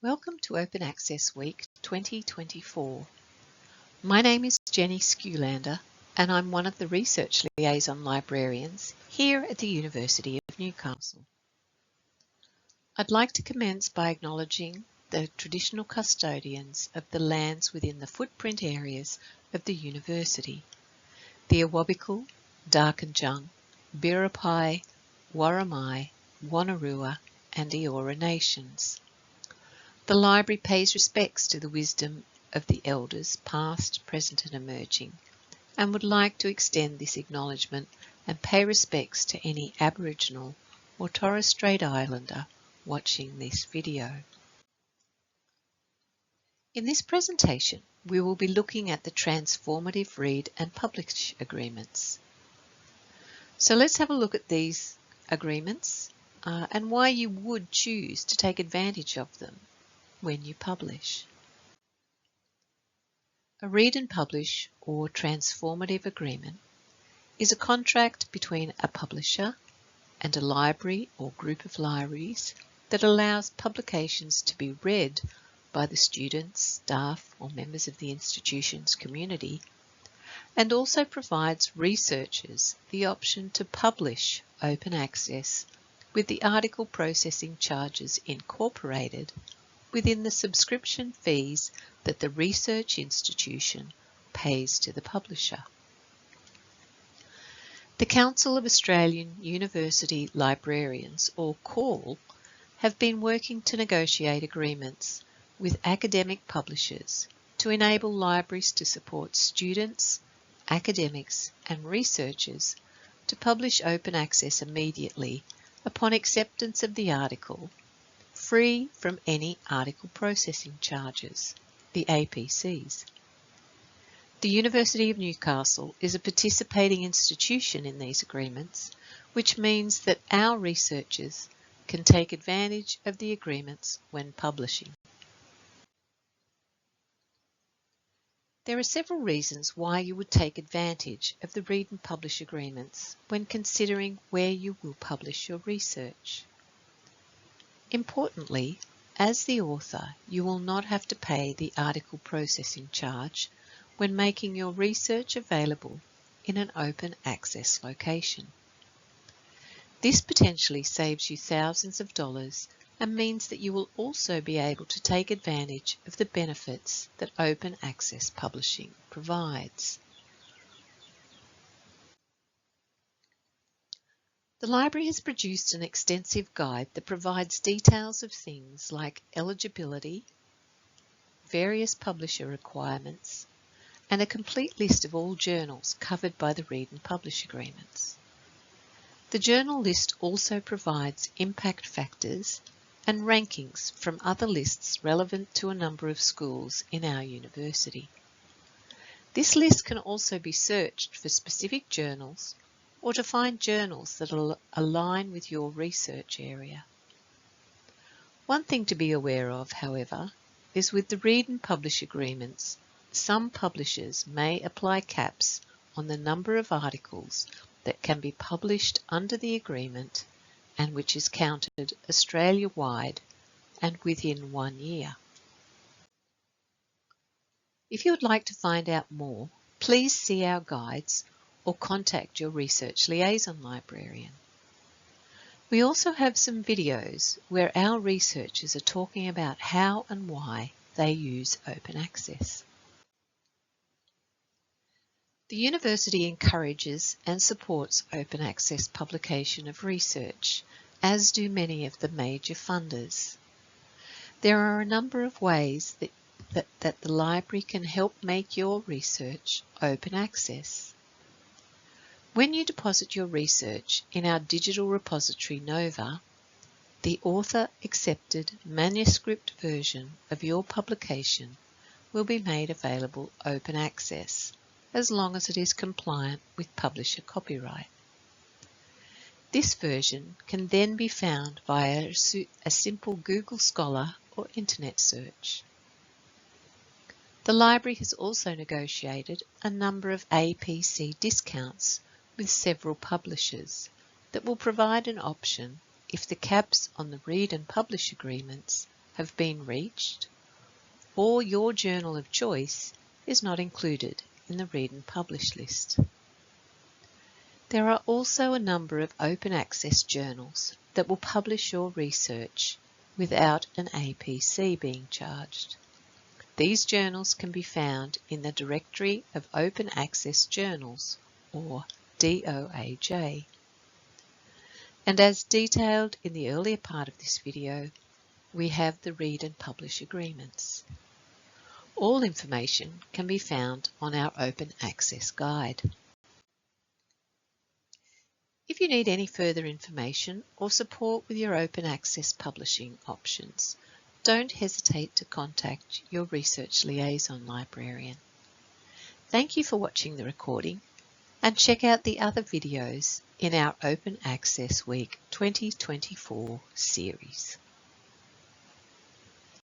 Welcome to Open Access Week 2024. My name is Jenny Skulander and I'm one of the Research Liaison Librarians here at the University of Newcastle. I'd like to commence by acknowledging the traditional custodians of the lands within the footprint areas of the University, the Awabakal, Darkinjung, Biripi, Worimi, Wonnarua and Eora nations. The library pays respects to the wisdom of the elders past, present and emerging, and would like to extend this acknowledgement and pay respects to any Aboriginal or Torres Strait Islander watching this video. In this presentation, we will be looking at the transformative read and publish agreements. So let's have a look at these agreements and why you would choose to take advantage of them when you publish. A read and publish or transformative agreement is a contract between a publisher and a library or group of libraries that allows publications to be read by the students, staff or members of the institution's community, and also provides researchers the option to publish open access with the article processing charges incorporated within the subscription fees that the research institution pays to the publisher. The Council of Australian University Librarians, or CAUL, have been working to negotiate agreements with academic publishers to enable libraries to support students, academics and researchers to publish open access immediately upon acceptance of the article, free from any article processing charges, the APCs. The University of Newcastle is a participating institution in these agreements, which means that our researchers can take advantage of the agreements when publishing. There are several reasons why you would take advantage of the read and publish agreements when considering where you will publish your research. Importantly, as the author, you will not have to pay the article processing charge when making your research available in an open access location. This potentially saves you thousands of dollars and means that you will also be able to take advantage of the benefits that open access publishing provides. The library has produced an extensive guide that provides details of things like eligibility, various publisher requirements, and a complete list of all journals covered by the read and publish agreements. The journal list also provides impact factors and rankings from other lists relevant to a number of schools in our university. This list can also be searched for specific journals or to find journals that align with your research area. One thing to be aware of, however, is with the read and publish agreements, some publishers may apply caps on the number of articles that can be published under the agreement and which is counted Australia-wide and within 1 year. If you would like to find out more, please see our guides or contact your research liaison librarian. We also have some videos where our researchers are talking about how and why they use open access. The university encourages and supports open access publication of research, as do many of the major funders. There are a number of ways that the library can help make your research open access. When you deposit your research in our digital repository Nova, the author-accepted manuscript version of your publication will be made available open access, as long as it is compliant with publisher copyright. This version can then be found via a simple Google Scholar or Internet search. The library has also negotiated a number of APC discounts with several publishers that will provide an option if the caps on the read and publish agreements have been reached, or your journal of choice is not included in the Read and Publish list. There are also a number of open access journals that will publish your research without an APC being charged. These journals can be found in the Directory of Open Access Journals, or DOAJ. And as detailed in the earlier part of this video, we have the Read and Publish agreements. All information can be found on our Open Access Guide. If you need any further information or support with your open access publishing options, don't hesitate to contact your research liaison librarian. Thank you for watching the recording, and check out the other videos in our Open Access Week 2024 series.